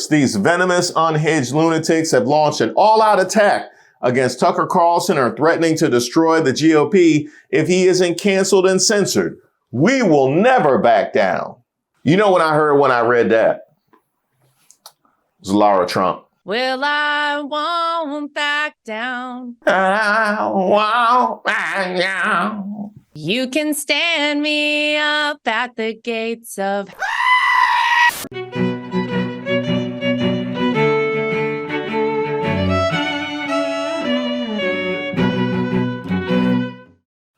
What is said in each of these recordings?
These venomous, unhinged lunatics have launched an all-out attack against Tucker Carlson and are threatening to destroy the GOP if he isn't canceled and censored. We will never back down. You know what I heard when I read that? It was Lara Trump. Well, I won't back down. I won't back down. You can stand me up at the gates of...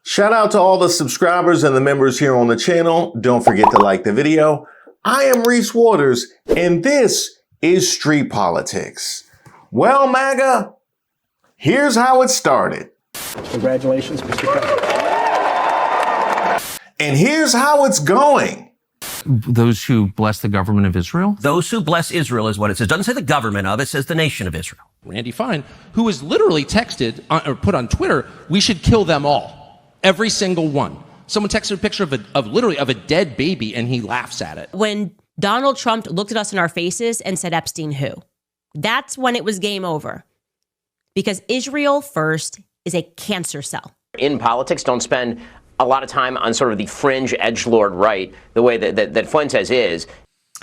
Shout out to all the subscribers and the members here on the channel. Don't forget to like the video. I am Reese Waters, and this is Street Politics. Well, Maga, here's how it started. Congratulations, Mr. President. And here's how it's going. Those who bless the government of Israel? Those who bless Israel is what it says. It doesn't say the government of, it says the nation of Israel. Randy Fine, who was literally texted or put on Twitter, we should kill them all. Every single one. Someone texted a picture of literally a dead baby and he laughs at it. When Donald Trump looked at us in our faces and said, Epstein who? That's when it was game over. Because Israel first is a cancer cell. In politics, don't spend a lot of time on sort of the fringe edgelord right, the way that Fuentes is.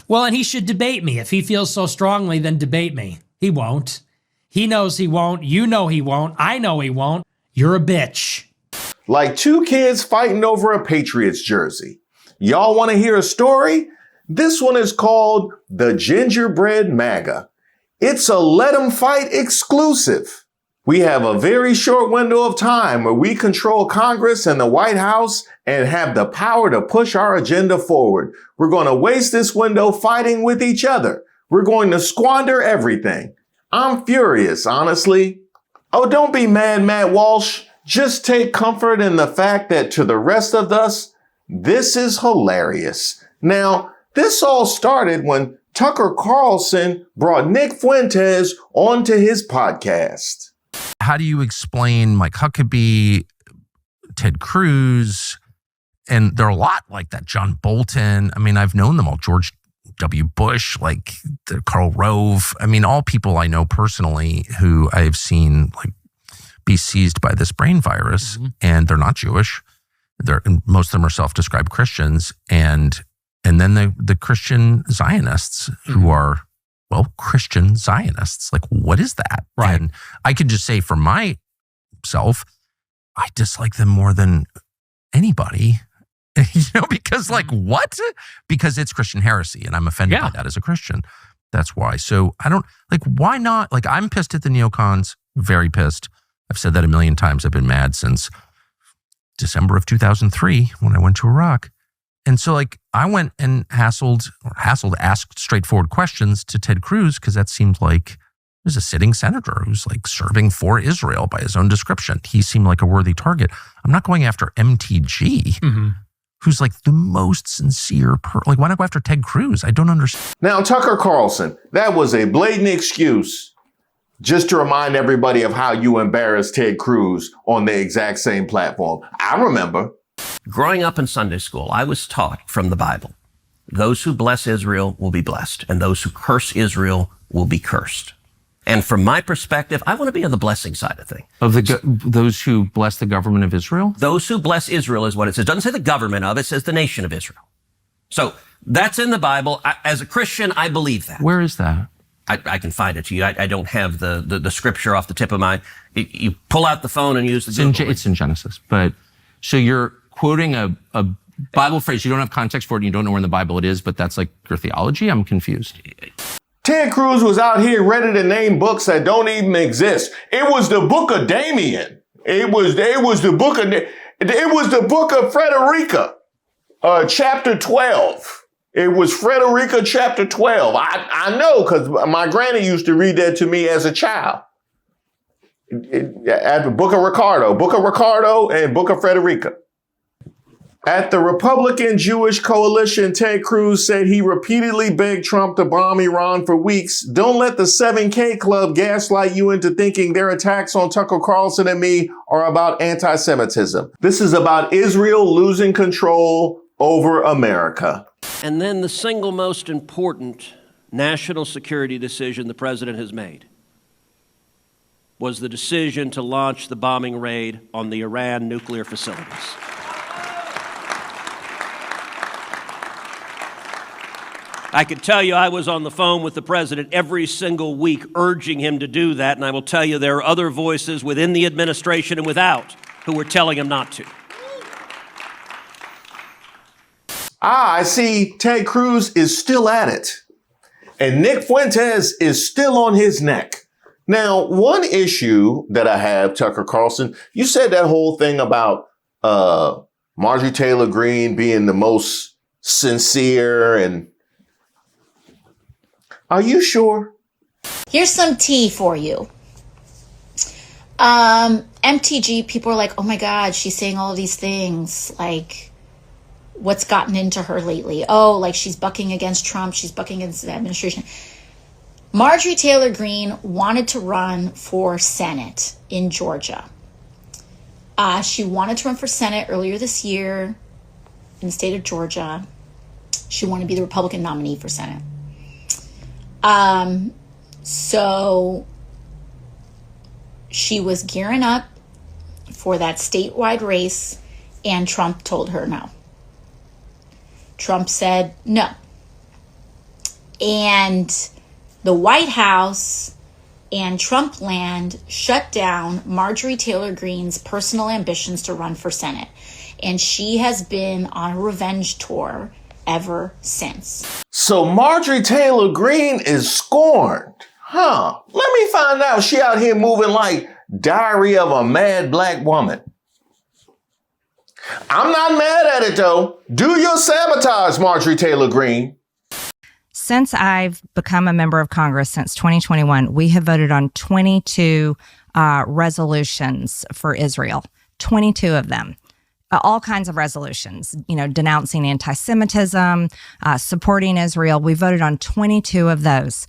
Well, and he should debate me. If he feels so strongly, then debate me. He won't. He knows he won't. You know he won't. I know he won't. You're a bitch. Like two kids fighting over a Patriots jersey. Y'all want to hear a story? This one is called The Gingerbread Maga. It's a Let 'em Fight exclusive. We have a very short window of time where we control Congress and the White House and have the power to push our agenda forward. We're going to waste this window fighting with each other. We're going to squander everything. I'm furious, honestly. Oh, don't be mad, Matt Walsh. Just take comfort in the fact that to the rest of us, this is hilarious. Now, this all started when Tucker Carlson brought Nick Fuentes onto his podcast. How do you explain Mike Huckabee, Ted Cruz, and there are a lot like that, John Bolton. I mean, I've known them all, George W. Bush, like Karl Rove. I mean, all people I know personally who I have seen like be seized by this brain virus, and they're not Jewish. Most of them are self-described Christians, and then the Christian Zionists who are, well, Christian Zionists. Like, what is that? Right. And I could just say for myself, I dislike them more than anybody. Because like what? Because it's Christian heresy, and I'm offended by that as a Christian. That's why. So I don't like. Why not? Like, I'm pissed at the neocons. Very pissed. I've said that a million times. I've been mad since December of 2003 when I went to Iraq. And so like I went and asked straightforward questions to Ted Cruz because that seemed like there's a sitting senator who's like serving for Israel by his own description. He seemed like a worthy target. I'm not going after MTG, who's like the most sincere like, why not go after Ted Cruz? I don't understand. Now, Tucker Carlson, that was a blatant excuse just to remind everybody of how you embarrassed Ted Cruz on the exact same platform. I remember. Growing up in Sunday school, I was taught from the Bible, those who bless Israel will be blessed, and those who curse Israel will be cursed. And from my perspective, I want to be on the blessing side of things. Of those who bless the government of Israel? Those who bless Israel is what it says. It doesn't say the government of, it says the nation of Israel. So that's in the Bible. As a Christian, I believe that. Where is that? I can find it to you. I don't have the scripture off the tip of my... You pull out the phone and use the Google. It's in Genesis. But so you're quoting a Bible phrase. You don't have context for it and you don't know where in the Bible it is, but that's like your theology? I'm confused. Ted Cruz was out here ready to name books that don't even exist. It was the book of Damien. It was the book of Frederica, chapter 12. It was Frederica chapter 12. I know because my granny used to read that to me as a child. At the Book of Ricardo and Book of Frederica. At the Republican Jewish Coalition, Ted Cruz said he repeatedly begged Trump to bomb Iran for weeks. Don't let the 7K Club gaslight you into thinking their attacks on Tucker Carlson and me are about anti-Semitism. This is about Israel losing control over America. And then the single most important national security decision the president has made was the decision to launch the bombing raid on the Iran nuclear facilities. I can tell you I was on the phone with the president every single week urging him to do that, and I will tell you there are other voices within the administration and without who were telling him not to. I see Ted Cruz is still at it. And Nick Fuentes is still on his neck. Now, one issue that I have, Tucker Carlson, you said that whole thing about Marjorie Taylor Greene being the most sincere, and are you sure? Here's some tea for you. MTG, people are like, oh my God, she's saying all of these things. Like, what's gotten into her lately? Oh, like she's bucking against Trump. She's bucking against the administration. Marjorie Taylor Greene wanted to run for Senate in Georgia. She wanted to run for Senate earlier this year in the state of Georgia. She wanted to be the Republican nominee for Senate. So she was gearing up for that statewide race, and Trump told her no. Trump said no. And the White House and Trump land shut down Marjorie Taylor Greene's personal ambitions to run for Senate. And she has been on a revenge tour ever since. So Marjorie Taylor Greene is scorned. Huh. Let me find out. She out here moving like Diary of a Mad Black Woman. I'm not mad at it, though. Do your sabotage, Marjorie Taylor Greene. Since I've become a member of Congress since 2021, we have voted on 22 resolutions for Israel, 22 of them. All kinds of resolutions, denouncing anti-Semitism, supporting Israel. We voted on 22 of those.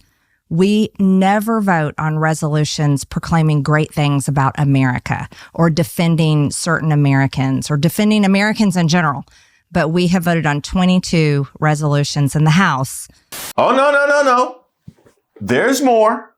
We never vote on resolutions proclaiming great things about America or defending certain Americans or defending Americans in general. But we have voted on 22 resolutions in the House. Oh, no. There's more.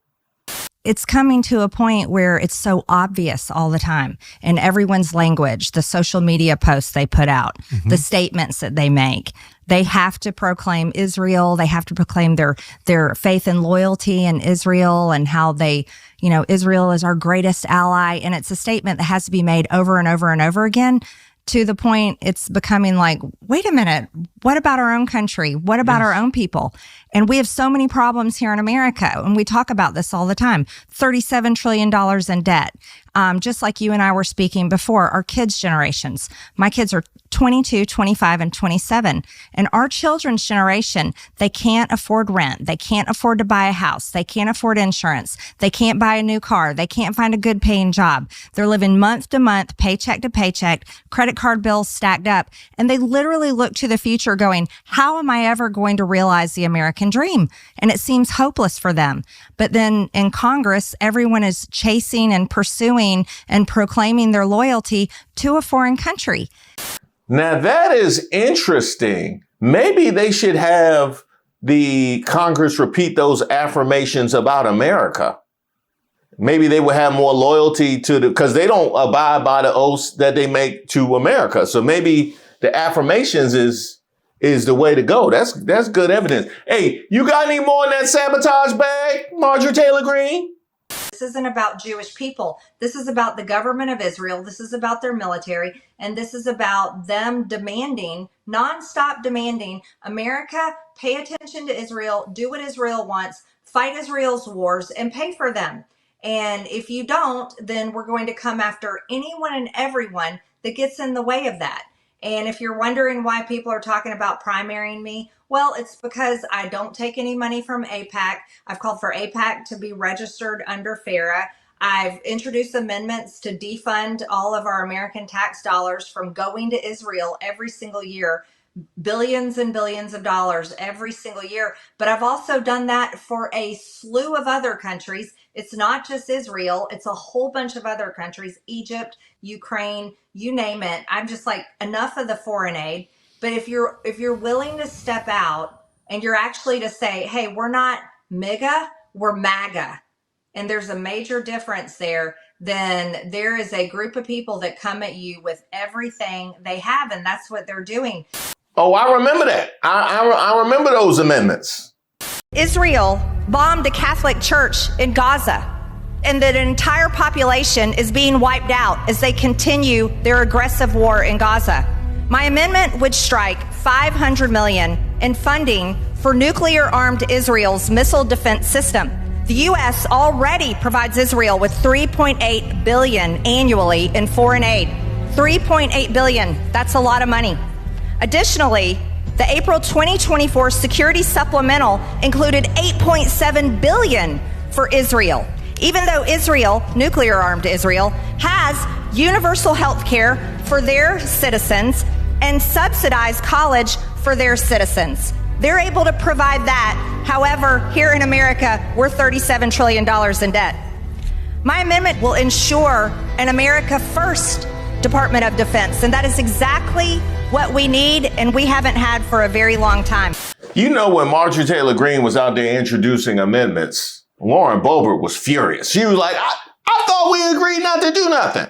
It's coming to a point where it's so obvious all the time in everyone's language, the social media posts they put out, the statements that they make. They have to proclaim Israel. They have to proclaim their faith and loyalty in Israel and how they, Israel is our greatest ally. And it's a statement that has to be made over and over and over again, to the point it's becoming like, wait a minute, what about our own country? What about our own people? And we have so many problems here in America. And we talk about this all the time. $37 trillion in debt. Just like you and I were speaking before, our kids' generations. My kids are 22, 25, and 27. And our children's generation, they can't afford rent. They can't afford to buy a house. They can't afford insurance. They can't buy a new car. They can't find a good paying job. They're living month to month, paycheck to paycheck, credit card bills stacked up. And they literally look to the future going, how am I ever going to realize the American dream? And it seems hopeless for them. But then in Congress, everyone is chasing and pursuing and proclaiming their loyalty to a foreign country. Now that is interesting. Maybe they should have the Congress repeat those affirmations about America. Maybe they would have more loyalty to because they don't abide by the oaths that they make to America. So maybe the affirmations is the way to go. That's good evidence. Hey, you got any more in that sabotage bag, Marjorie Taylor Greene? This isn't about Jewish people. This is about the government of Israel. This is about their military. And this is about them nonstop demanding, America, pay attention to Israel, do what Israel wants, fight Israel's wars, and pay for them. And if you don't, then we're going to come after anyone and everyone that gets in the way of that. And if you're wondering why people are talking about primarying me, well, it's because I don't take any money from AIPAC. I've called for AIPAC to be registered under FARA. I've introduced amendments to defund all of our American tax dollars from going to Israel every single year, billions and billions of dollars every single year. But I've also done that for a slew of other countries. It's not just Israel. It's a whole bunch of other countries, Egypt, Ukraine, you name it. I'm just like, enough of the foreign aid. But if you're willing to step out and you're actually to say, hey, we're not MAGA, we're MAGA. And there's a major difference there. Then there is a group of people that come at you with everything they have, and that's what they're doing. Oh, I remember that. I remember those amendments. Israel bombed a Catholic church in Gaza, and that an entire population is being wiped out as they continue their aggressive war in Gaza. My amendment would strike $500 million in funding for nuclear-armed Israel's missile defense system. The U.S. already provides Israel with $3.8 billion annually in foreign aid. $3.8 billion, that's a lot of money. Additionally, the April 2024 security supplemental included $8.7 billion for Israel. Even though Israel, nuclear-armed Israel, has universal health care for their citizens and subsidized college for their citizens. They're able to provide that. However, here in America, we're $37 trillion in debt. My amendment will ensure an America First Department of Defense, and that is exactly what we need and we haven't had for a very long time. You know, when Marjorie Taylor Greene was out there introducing amendments, Lauren Boebert was furious. She was like, I thought we agreed not to do nothing.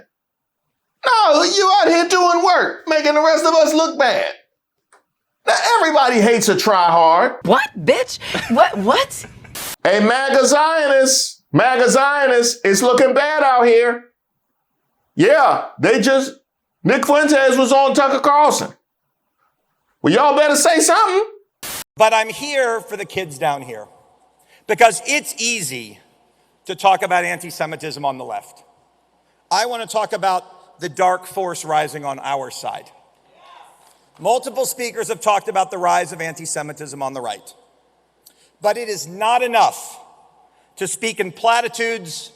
No, you out here doing work, making the rest of us look bad. Now, everybody hates a try hard. What, bitch? What? Hey, MAGA Zionists, it's looking bad out here. Yeah, Nick Fuentes was on Tucker Carlson. Well, y'all better say something. But I'm here for the kids down here because it's easy to talk about anti-Semitism on the left. I want to talk about the dark force rising on our side. Multiple speakers have talked about the rise of anti-Semitism on the right. But it is not enough to speak in platitudes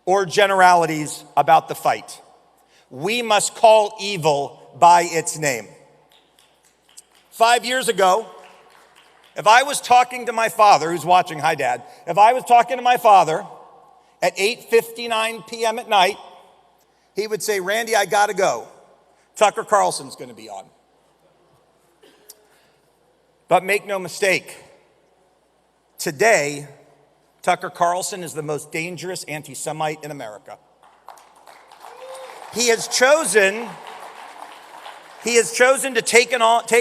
or generalities about the fight. We must call evil by its name. 5 years ago, if I was talking to my father, who's watching, hi Dad, if I was talking to my father at 8:59 p.m. at night, he would say, Randy, I gotta go. Tucker Carlson's gonna be on. But make no mistake, today, Tucker Carlson is the most dangerous anti-Semite in America. He has chosen to take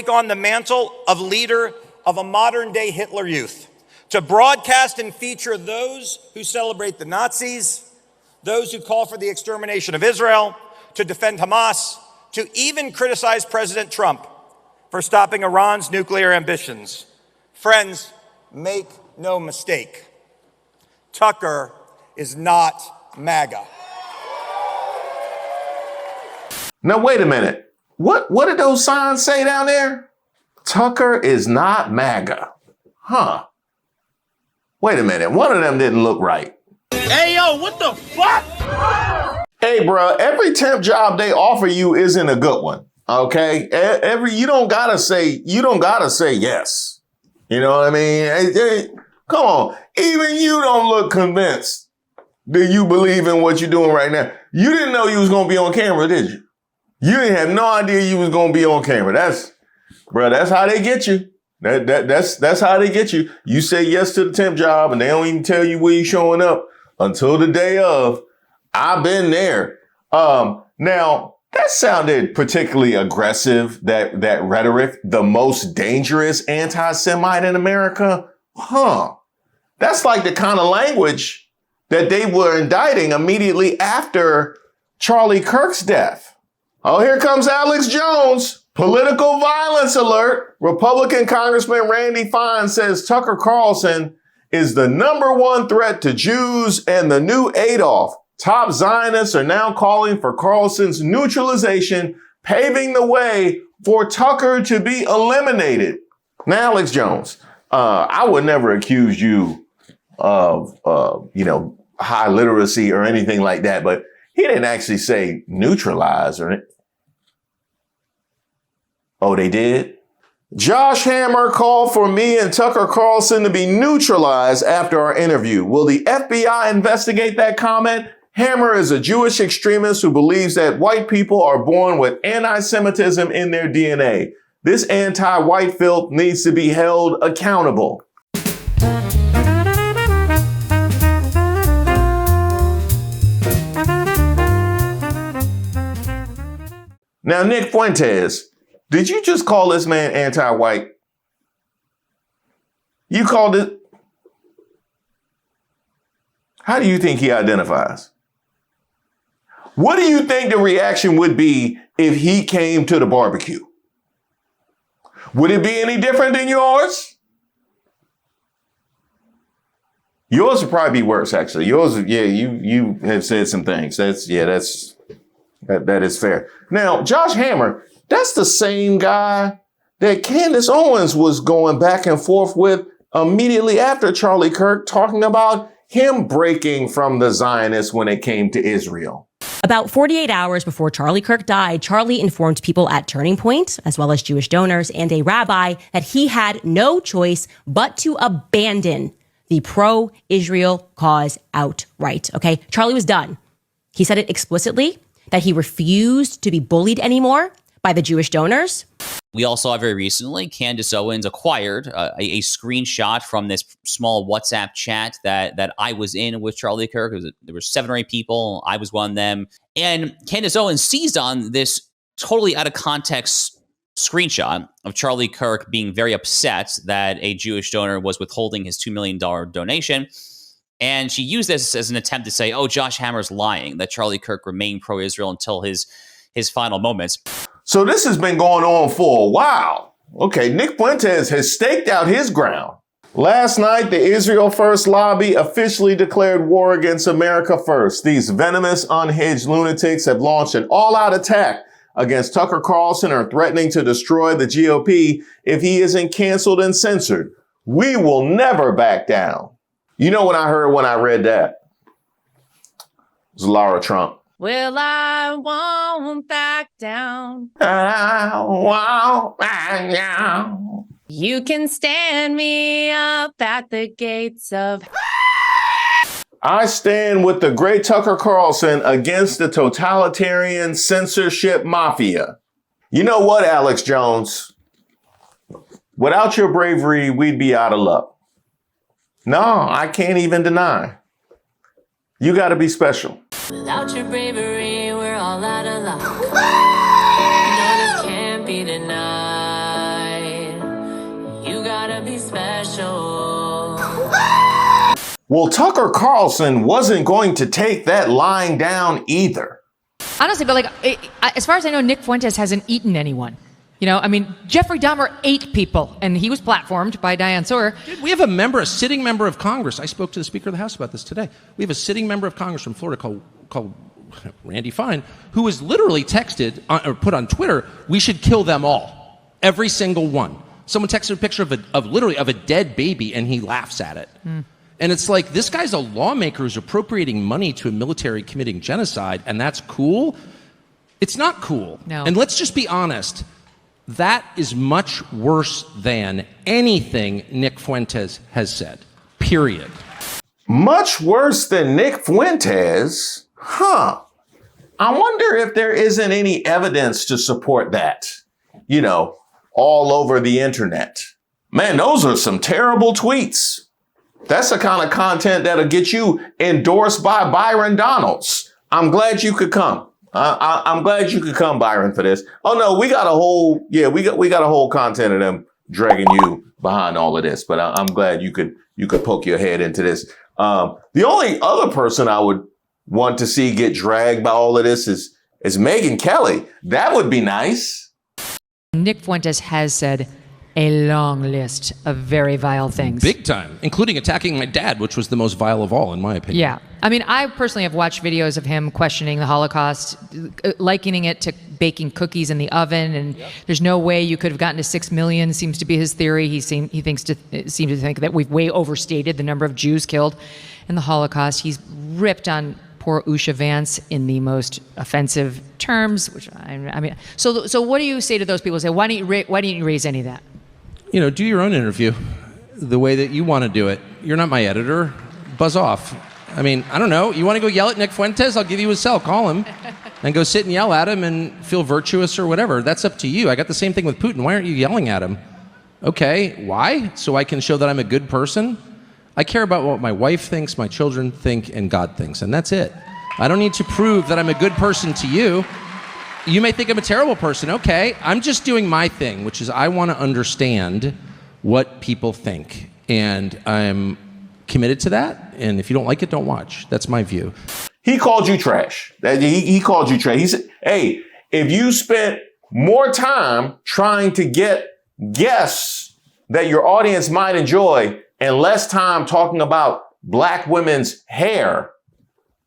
on the mantle of leader of a modern-day Hitler Youth, to broadcast and feature those who celebrate the Nazis, those who call for the extermination of Israel, to defend Hamas, to even criticize President Trump for stopping Iran's nuclear ambitions. Friends, make no mistake, Tucker is not MAGA. Now, wait a minute. What did those signs say down there? Tucker is not MAGA. Huh. Wait a minute. One of them didn't look right. Hey, yo, what the fuck? Hey, bro, every temp job they offer you isn't a good one. Okay? You don't gotta say yes. You know what I mean? Hey, come on. Even you don't look convinced that you believe in what you're doing right now. You didn't know you was gonna be on camera, did you? You didn't have no idea you was gonna be on camera. That's how they get you. That's how they get you. You say yes to the temp job and they don't even tell you where you're showing up until the day of. I've been there. Now that sounded particularly aggressive, that rhetoric, the most dangerous anti-Semite in America. Huh. That's like the kind of language that they were indicting immediately after Charlie Kirk's death. Oh, here comes Alex Jones. Political violence alert. Republican Congressman Randy Fine says Tucker Carlson is the #1 threat to Jews and the new Adolf. Top Zionists are now calling for Carlson's neutralization, paving the way for Tucker to be eliminated. Now, Alex Jones, I would never accuse you of, high literacy or anything like that, but he didn't actually say neutralize or anything. Oh, they did? Josh Hammer called for me and Tucker Carlson to be neutralized after our interview. Will the FBI investigate that comment? Hammer is a Jewish extremist who believes that white people are born with anti-Semitism in their DNA. This anti-white filth needs to be held accountable. Now, Nick Fuentes, did you just call this man anti-white? You called it. How do you think he identifies? What do you think the reaction would be if he came to the barbecue? Would it be any different than yours? Yours would probably be worse, actually. Yours, yeah, you have said some things. That is fair. Now, Josh Hammer, that's the same guy that Candace Owens was going back and forth with immediately after Charlie Kirk, talking about him breaking from the Zionists when it came to Israel. About 48 hours before Charlie Kirk died, Charlie informed people at Turning Point, as well as Jewish donors and a rabbi, that he had no choice but to abandon the pro-Israel cause outright. Okay? Charlie was done. He said it explicitly, that he refused to be bullied anymore by the Jewish donors. We all saw very recently, Candace Owens acquired a screenshot from this small WhatsApp chat that I was in with Charlie Kirk. There were 7 or 8 people. I was one of them. And Candace Owens seized on this totally out of context screenshot of Charlie Kirk being very upset that a Jewish donor was withholding his $2 million donation. And she used this as an attempt to say, oh, Josh Hammer's lying, that Charlie Kirk remained pro-Israel until his final moments. So this has been going on for a while. Okay, Nick Fuentes has staked out his ground. Last night, the Israel First lobby officially declared war against America First. These venomous, unhinged lunatics have launched an all-out attack against Tucker Carlson and are threatening to destroy the GOP if he isn't canceled and censored. We will never back down. You know what I heard when I read that? It was Lara Trump. Well, I won't back down. I won't back down. You can stand me up at the gates of... I stand with the great Tucker Carlson against the totalitarian censorship mafia. You know what, Alex Jones? Without your bravery, we'd be out of luck. No, I can't even deny. You got to be special. Without your bravery, we're all out of luck. No, this can't be denied. You gotta be special. Well, Tucker Carlson wasn't going to take that lying down either. Honestly, but as far as I know, Nick Fuentes hasn't eaten anyone. You know, I mean, Jeffrey Dahmer ate people, and he was platformed by Diane Sawyer. Dude, we have a sitting member of Congress. I spoke to the Speaker of the House about this today. We have a sitting member of Congress from Florida called Randy Fine, who was literally texted or put on Twitter, we should kill them all. Every single one. Someone texted a picture of a dead baby, and he laughs at it. And it's like, this guy's a lawmaker who's appropriating money to a military committing genocide, and that's cool? It's not cool. No. And let's just be honest. That is much worse than anything Nick Fuentes has said, period. Much worse than Nick Fuentes? Huh. I wonder if there isn't any evidence to support that, you know, all over the internet. Man, those are some terrible tweets. That's the kind of content that'll get you endorsed by Byron Donalds. I'm glad you could come. I'm glad you could come, Byron, for this. Oh no, we got a whole content of them dragging you behind all of this. But I'm glad you could poke your head into this. The only other person I would want to see get dragged by all of this is Megyn Kelly. That would be nice. Nick Fuentes has said a long list of very vile things. Big time, including attacking my dad, which was the most vile of all, in my opinion. Yeah. I mean, I personally have watched videos of him questioning the Holocaust, likening it to baking cookies in the oven, and there's no way you could have gotten to 6 million, seems to be his theory. He seems to think that we've way overstated the number of Jews killed in the Holocaust. He's ripped on poor Usha Vance in the most offensive terms, which I mean, so what do you say to those people? Say, why didn't you raise any of that? You know, do your own interview the way that you want to do it. You're not my editor. Buzz off. I mean, I don't know. You want to go yell at Nick Fuentes? I'll give you his cell. Call him. and go sit and yell at him and feel virtuous or whatever. That's up to you. I got the same thing with Putin. Why aren't you yelling at him? Okay, why? So I can show that I'm a good person? I care about what my wife thinks, my children think, and God thinks, and that's it. I don't need to prove that I'm a good person to you. You may think I'm a terrible person. Okay, I'm just doing my thing, which is I want to understand what people think, and I'm committed to that, and if you don't like it, don't watch. That's my view. He called you trash. He called you trash. He said, hey, if you spent more time trying to get guests that your audience might enjoy and less time talking about black women's hair,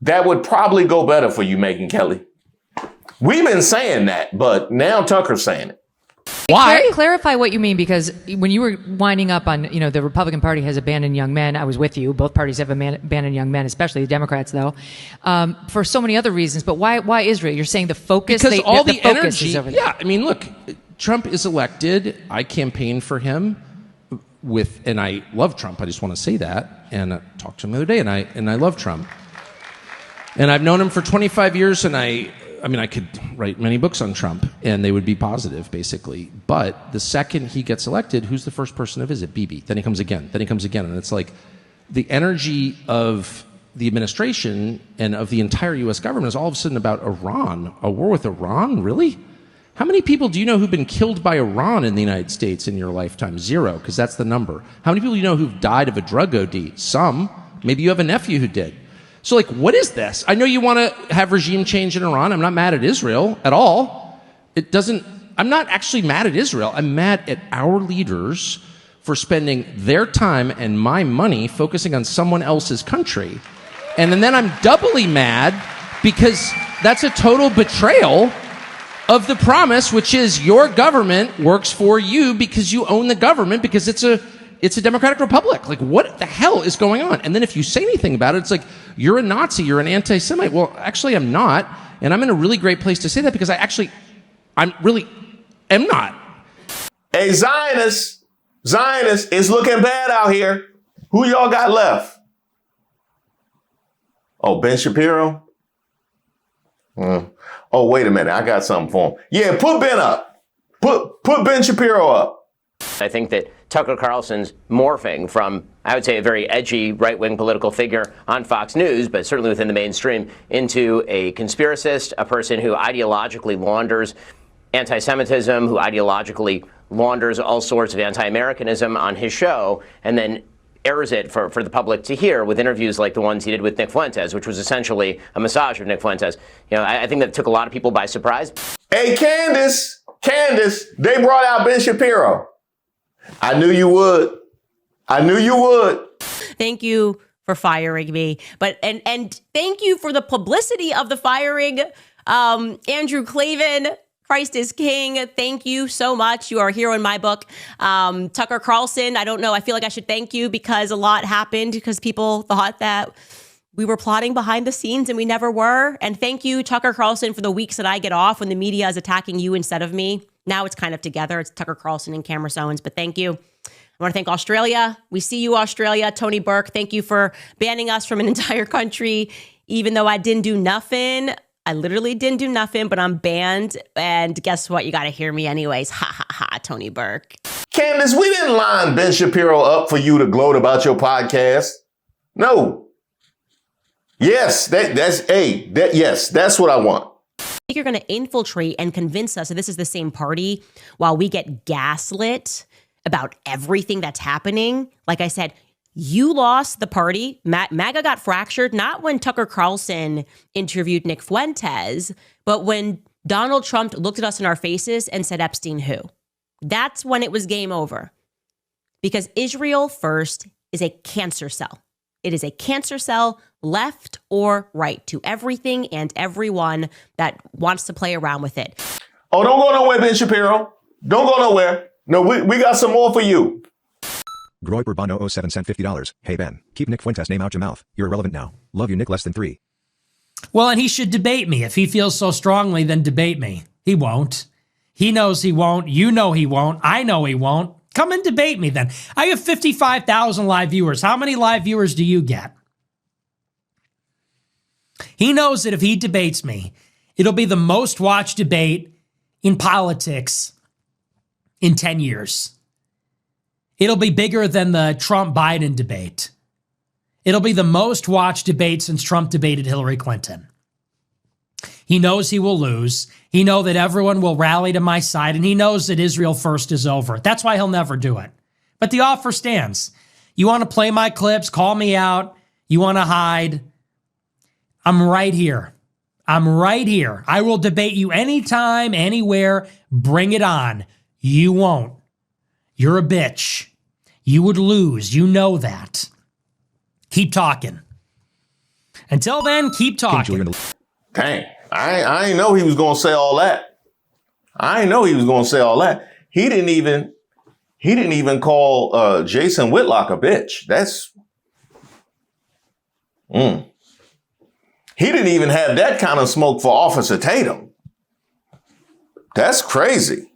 that would probably go better for you, Megyn Kelly. We've been saying that, but now Tucker's saying it. Why? Clarify what you mean, because when you were winding up on, the Republican Party has abandoned young men, I was with you. Both parties have abandoned young men, especially the Democrats, though, for so many other reasons. But why Israel? You're saying the focus? Because all the focus energy. is over there. Yeah, I mean, look, Trump is elected. I campaigned for him and I love Trump. I just want to say that. And I talked to him the other day, and I love Trump. And I've known him for 25 years, and I could write many books on Trump, and they would be positive, basically. But the second he gets elected, who's the first person to visit? Bibi. Then he comes again. Then he comes again. And it's like the energy of the administration and of the entire U.S. government is all of a sudden about Iran. A war with Iran? Really? How many people do you know who've been killed by Iran in the United States in your lifetime? 0, because that's the number. How many people do you know who've died of a drug OD? Some. Maybe you have a nephew who did. So, like, what is this? I know you want to have regime change in Iran. I'm not mad at Israel at all. I'm not actually mad at Israel. I'm mad at our leaders for spending their time and my money focusing on someone else's country. And then I'm doubly mad because that's a total betrayal of the promise, which is your government works for you because you own the government, because it's a democratic republic. Like, what the hell is going on? And then if you say anything about it, it's like, you're a Nazi, you're an anti-Semite. Well, actually, I'm not. And I'm in a really great place to say that because I'm really am not. Hey, Zionists, it's looking bad out here. Who y'all got left? Oh, Ben Shapiro? Oh, wait a minute. I got something for him. Yeah, put Ben up. Put Ben Shapiro up. I think that Tucker Carlson's morphing from, I would say, a very edgy right-wing political figure on Fox News, but certainly within the mainstream, into a conspiracist, a person who ideologically launders anti-Semitism, who ideologically launders all sorts of anti-Americanism on his show, and then airs it for the public to hear with interviews like the ones he did with Nick Fuentes, which was essentially a massage of Nick Fuentes. I think that took a lot of people by surprise. Hey, Candace, they brought out Ben Shapiro. I knew you would. Thank you for firing me. But and thank you for the publicity of the firing. Andrew Klavan, Christ is King. Thank you so much. You are a hero in my book. Tucker Carlson, I don't know. I feel like I should thank you because a lot happened because people thought that we were plotting behind the scenes and we never were. And thank you, Tucker Carlson, for the weeks that I get off when the media is attacking you instead of me. Now it's kind of together. It's Tucker Carlson and Candace Owens, but thank you. I want to thank Australia. We see you, Australia. Tony Burke, thank you for banning us from an entire country, even though I didn't do nothing. I literally didn't do nothing, but I'm banned. And guess what? You got to hear me anyways. Ha, ha, ha, Tony Burke. Candace, we didn't line Ben Shapiro up for you to gloat about your podcast. No. Yes, that's what I want. You're going to infiltrate and convince us that this is the same party while we get gaslit about everything that's happening. Like I said, you lost the party. Maga got fractured, not when Tucker Carlson interviewed Nick Fuentes, but when Donald Trump looked at us in our faces and said, Epstein who? That's when it was game over. Because Israel first is a cancer cell. It is a cancer cell, left or right, to everything and everyone that wants to play around with it. Oh, don't go nowhere, Ben Shapiro. Don't go nowhere. No, we got some more for you. Groy Bourbano 07 cent $50. Hey Ben, keep Nick Fuentes' name out your mouth. You're irrelevant now. Love you, Nick less than 3. Well, and he should debate me. If he feels so strongly, then debate me. He won't. He knows he won't. You know he won't. I know he won't. Come and debate me then. I have 55,000 live viewers. How many live viewers do you get? He knows that if he debates me It'll be the most watched debate in politics in 10 years. It'll be bigger than the Trump-Biden debate. It'll be the most watched debate since Trump debated Hillary Clinton. He knows he will lose. He knows that everyone will rally to my side, and he knows that Israel first is over. That's why he'll never do it. But the offer stands. You want to play my clips, call me out. You want to hide. I'm right here. I'm right here. I will debate you anytime, anywhere. Bring it on. You won't. You're a bitch. You would lose. You know that. Keep talking. Until then, keep talking. Dang, I ain't know he was going to say all that. I ain't know he was going to say all that. He didn't even call Jason Whitlock a bitch. That's... He didn't even have that kind of smoke for Officer Tatum. That's crazy.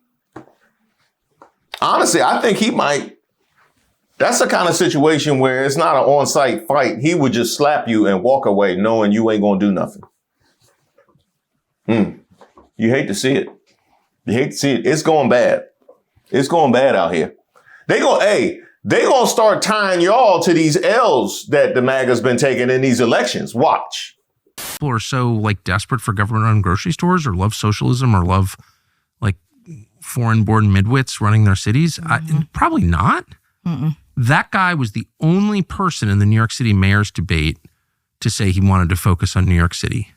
Honestly, I think he might. That's the kind of situation where it's not an on-site fight. He would just slap you and walk away knowing you ain't going to do nothing. You hate to see it. You hate to see it. It's going bad. It's going bad out here. They gonna start tying y'all to these L's that the MAGA's been taking in these elections. Watch. People are so like desperate for government-run grocery stores or love socialism or love like foreign-born midwits running their cities. Probably not. That guy was the only person in the New York City mayor's debate to say he wanted to focus on New York City.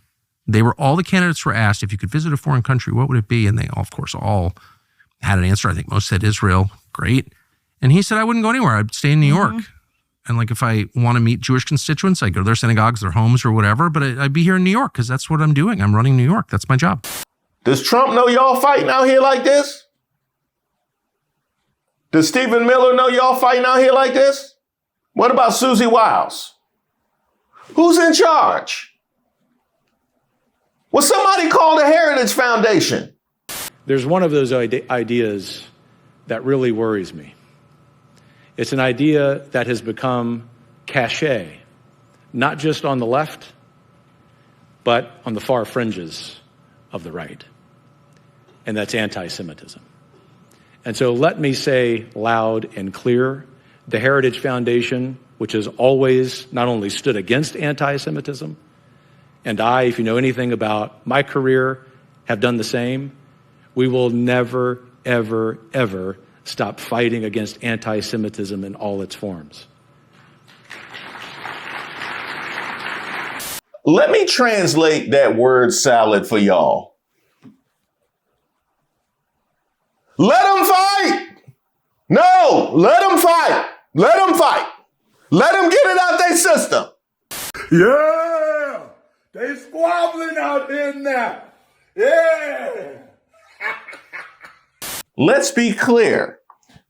All the candidates were asked, if you could visit a foreign country, what would it be? And they, of course, all had an answer. I think most said Israel. Great. And he said, I wouldn't go anywhere. I'd stay in New York. And like, if I want to meet Jewish constituents, I go to their synagogues, their homes or whatever, but I'd be here in New York because that's what I'm doing. I'm running New York. That's my job. Does Trump know y'all fighting out here like this? Does Stephen Miller know y'all fighting out here like this? What about Susie Wiles? Who's in charge? Will somebody call the Heritage Foundation? There's one of those ideas that really worries me. It's an idea that has become cachet, not just on the left, but on the far fringes of the right. And that's anti-Semitism. And so let me say loud and clear, the Heritage Foundation, which has always not only stood against anti-Semitism, and I, if you know anything about my career, have done the same, we will never, ever, ever stop fighting against anti-Semitism in all its forms. Let me translate that word salad for y'all. Let them fight. No, let them fight. Let them fight. Let them get it out their system. Yeah, they squabbling out there now. Yeah. Let's be clear.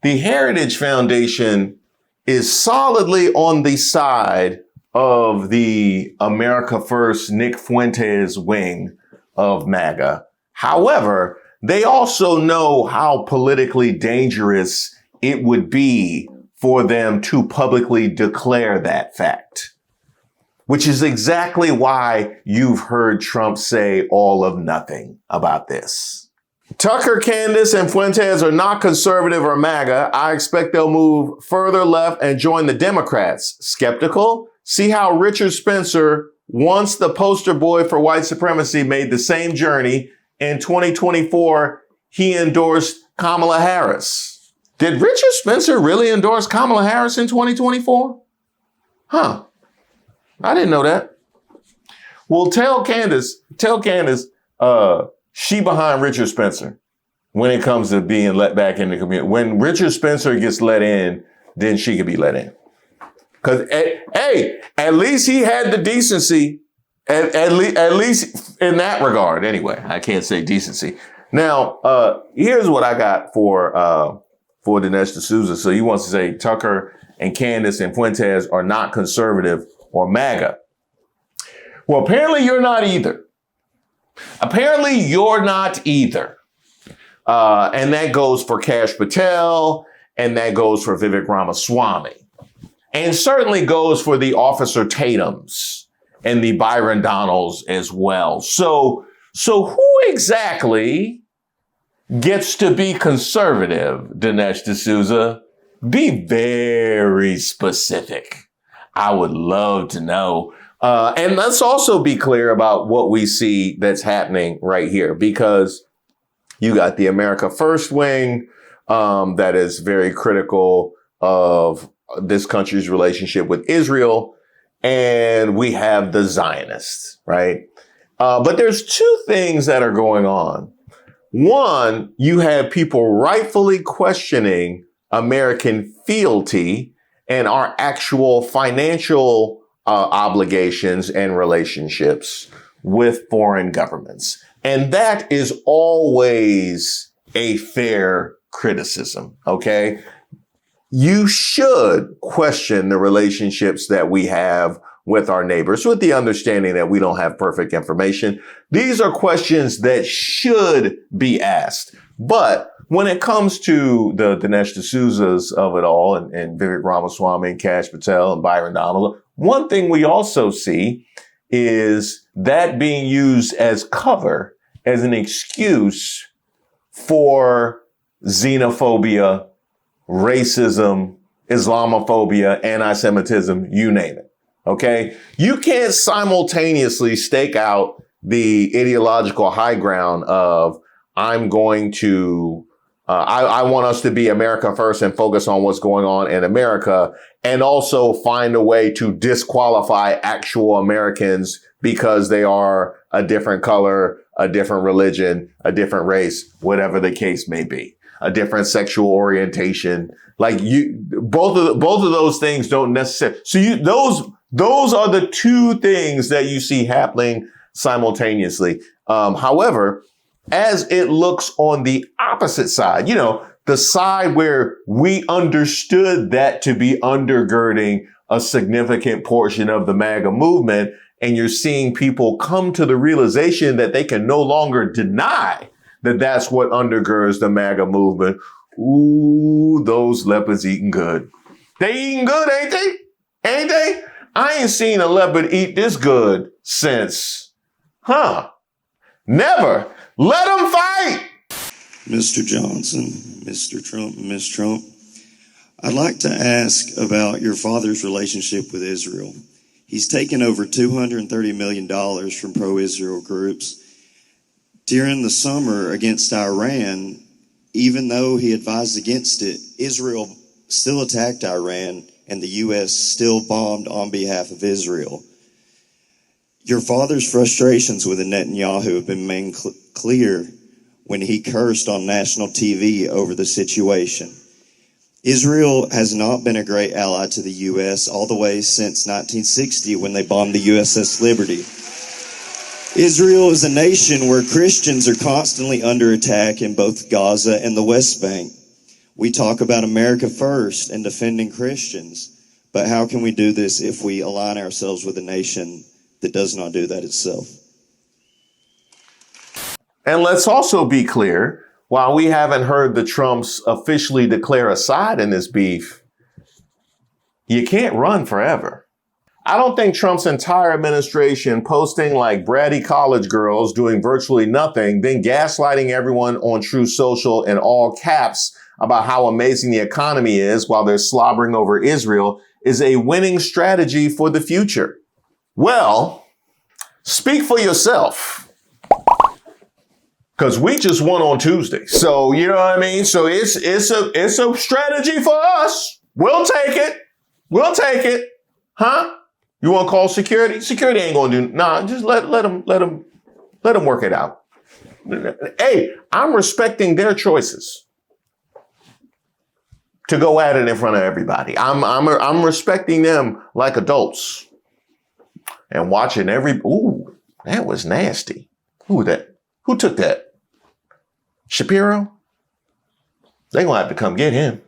The Heritage Foundation is solidly on the side of the America First Nick Fuentes wing of MAGA. However, they also know how politically dangerous it would be for them to publicly declare that fact, which is exactly why you've heard Trump say all of nothing about this. Tucker, Candace, and Fuentes are not conservative or MAGA. I expect they'll move further left and join the Democrats. Skeptical? See how Richard Spencer, once the poster boy for white supremacy, made the same journey. In 2024, he endorsed Kamala Harris. Did Richard Spencer really endorse Kamala Harris in 2024? Huh. I didn't know that. Well, tell Candace, she behind Richard Spencer when it comes to being let back in the community. When Richard Spencer gets let in, then she can be let in. Because, hey, at least he had the decency, at least in that regard. Anyway, I can't say decency. Now, here's what I got for Dinesh D'Souza. So he wants to say Tucker and Candace and Fuentes are not conservative or MAGA. Well, apparently you're not either. Apparently you're not either. And that goes for Kash Patel, and that goes for Vivek Ramaswamy. And certainly goes for the Officer Tatums and the Byron Donalds as well. So So who exactly gets to be conservative, Dinesh D'Souza? Be very specific. I would love to know. And let's also be clear about what we see that's happening right here, because you got the America First wing that is very critical of this country's relationship with Israel. And we have the Zionists, right? But there's two things that are going on. One, you have people rightfully questioning American fealty and our actual financial obligations and relationships with foreign governments. And that is always a fair criticism, okay? You should question the relationships that we have with our neighbors with the understanding that we don't have perfect information. These are questions that should be asked. But when it comes to the Dinesh D'Souzas of it all and Vivek Ramaswamy and Kash Patel and Byron Donald, one thing we also see is that being used as cover, as an excuse for xenophobia, racism, Islamophobia, anti-Semitism, you name it. Okay? You can't simultaneously stake out the ideological high ground of I'm going to, I want us to be America first and focus on what's going on in America, and also find a way to disqualify actual Americans because they are a different color, a different religion, a different race, whatever the case may be, a different sexual orientation. Like both of those things don't necessarily. So those are the two things that you see happening simultaneously. However, as it looks on the opposite side, the side where we understood that to be undergirding a significant portion of the MAGA movement, and you're seeing people come to the realization that they can no longer deny that that's what undergirds the MAGA movement. Ooh, those leopards eating good. They eating good, ain't they? Ain't they? I ain't seen a leopard eat this good since, never. Let them fight. Mr. Johnson, Mr. Trump, and Ms. Trump, I'd like to ask about your father's relationship with Israel. He's taken over $230 million from pro-Israel groups. During the summer against Iran, even though he advised against it, Israel still attacked Iran, and the U.S. still bombed on behalf of Israel. Your father's frustrations with Netanyahu have been made clear when he cursed on national TV over the situation. Israel has not been a great ally to the U.S. all the way since 1960 when they bombed the USS Liberty. Israel is a nation where Christians are constantly under attack in both Gaza and the West Bank. We talk about America first and defending Christians, but how can we do this if we align ourselves with a nation that does not do that itself? And let's also be clear, while we haven't heard the Trumps officially declare a side in this beef, you can't run forever. I don't think Trump's entire administration posting like bratty college girls doing virtually nothing, then gaslighting everyone on True Social in all caps about how amazing the economy is while they're slobbering over Israel is a winning strategy for the future. Well, speak for yourself. Because we just won on Tuesday. So, you know what I mean? So it's a strategy for us. We'll take it. We'll take it. Huh? You want to call security? Security ain't going to do. Nah, just let them work it out. Hey, I'm respecting their choices to go at it in front of everybody. I'm respecting them like adults and watching ooh, that was nasty. Who took that? Shapiro? They're going to have to come get him.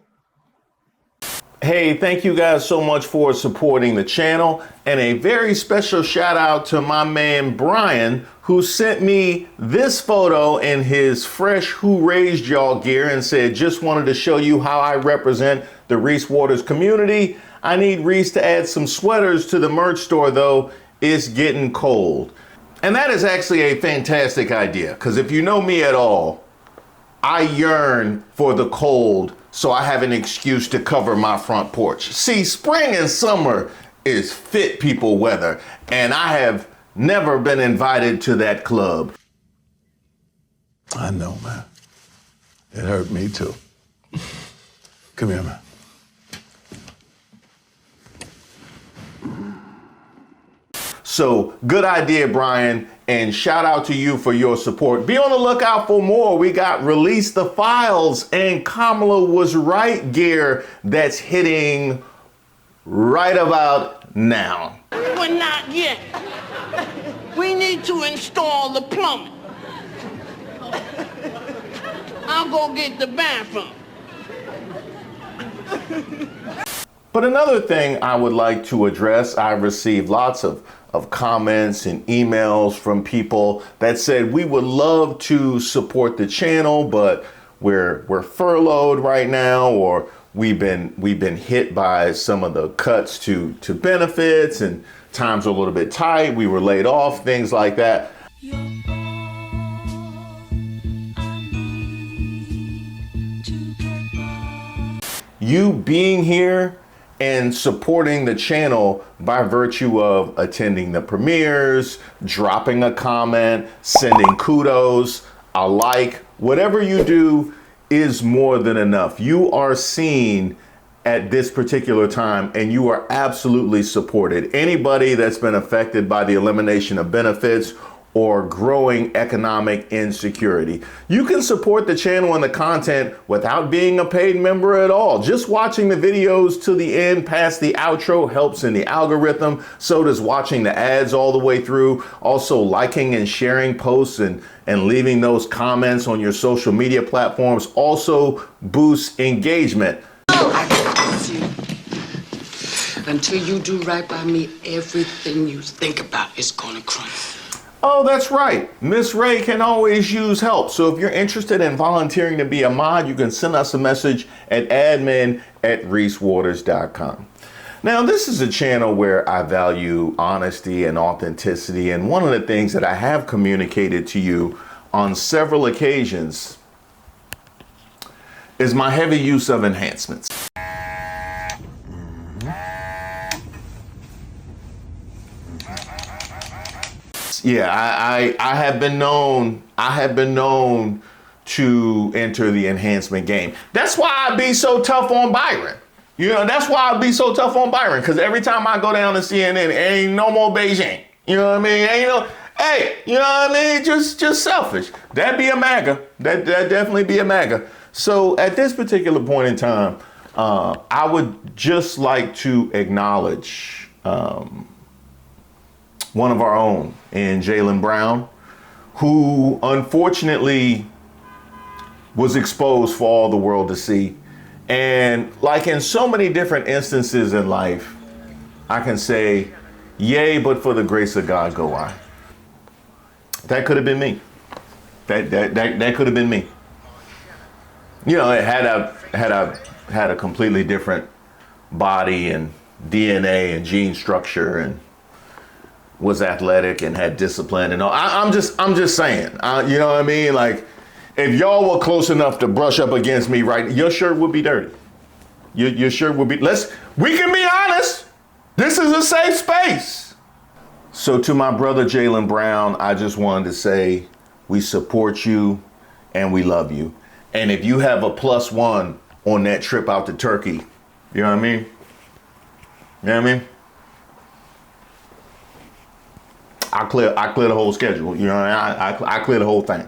Hey, thank you guys so much for supporting the channel. And a very special shout out to my man, Brian, who sent me this photo in his fresh Who Raised Y'all gear and said, just wanted to show you how I represent the Reese Waters community. I need Reese to add some sweaters to the merch store, though. It's getting cold. And that is actually a fantastic idea, because if you know me at all, I yearn for the cold so I have an excuse to cover my front porch. See, spring and summer is fit people weather, and I have never been invited to that club. I know, man. It hurt me too. Come here, man. So good idea, Brian, and shout out to you for your support. Be on the lookout for more. We got Release the Files and Kamala Was Right gear that's hitting right about now. But not yet. We need to install the plumbing. I'll go get the bathroom. But another thing I would like to address, I've received lots of comments and emails from people that said we would love to support the channel, but we're furloughed right now, or we've been hit by some of the cuts to benefits, and times are a little bit tight. We were laid off, things like that. You being here and supporting the channel by virtue of attending the premieres, dropping a comment, sending kudos, a like, whatever you do is more than enough. You are seen at this particular time, and you are absolutely supported. Anybody that's been affected by the elimination of benefits or growing economic insecurity, you can support the channel and the content without being a paid member at all. Just watching the videos to the end past the outro helps in the algorithm. So does watching the ads all the way through. Also, liking and sharing posts and leaving those comments on your social media platforms also boosts engagement. I can promise you, until you do right by me, everything you think about is gonna crumble. Oh, that's right. Miss Ray can always use help. So if you're interested in volunteering to be a mod, you can send us a message at admin@reesewaters.com. Now, this is a channel where I value honesty and authenticity. And one of the things that I have communicated to you on several occasions is my heavy use of enhancements. Yeah, I have been known to enter the enhancement game. That's why I be so tough on Byron. You know, that's why I be so tough on Byron, because every time I go down to CNN, ain't no more Beijing. You know what I mean? Ain't no, hey, you know what I mean? Just selfish. That'd be a MAGA. That definitely be a MAGA. So at this particular point in time, I would just like to acknowledge one of our own in Jaylen Brown, who unfortunately was exposed for all the world to see. And like in so many different instances in life, I can say, yay, but for the grace of God go I. That could have been me. That could have been me. You know, it had a completely different body and DNA and gene structure, and was athletic and had discipline and all. I'm just saying, you know what I mean? Like, if y'all were close enough to brush up against me, right, your shirt would be dirty. Your shirt would be, we can be honest. This is a safe space. So to my brother, Jaylen Brown, I just wanted to say, we support you and we love you. And if you have a +1 on that trip out to Turkey, you know what I mean? You know what I mean? I clear the whole schedule. You know, I clear the whole thing.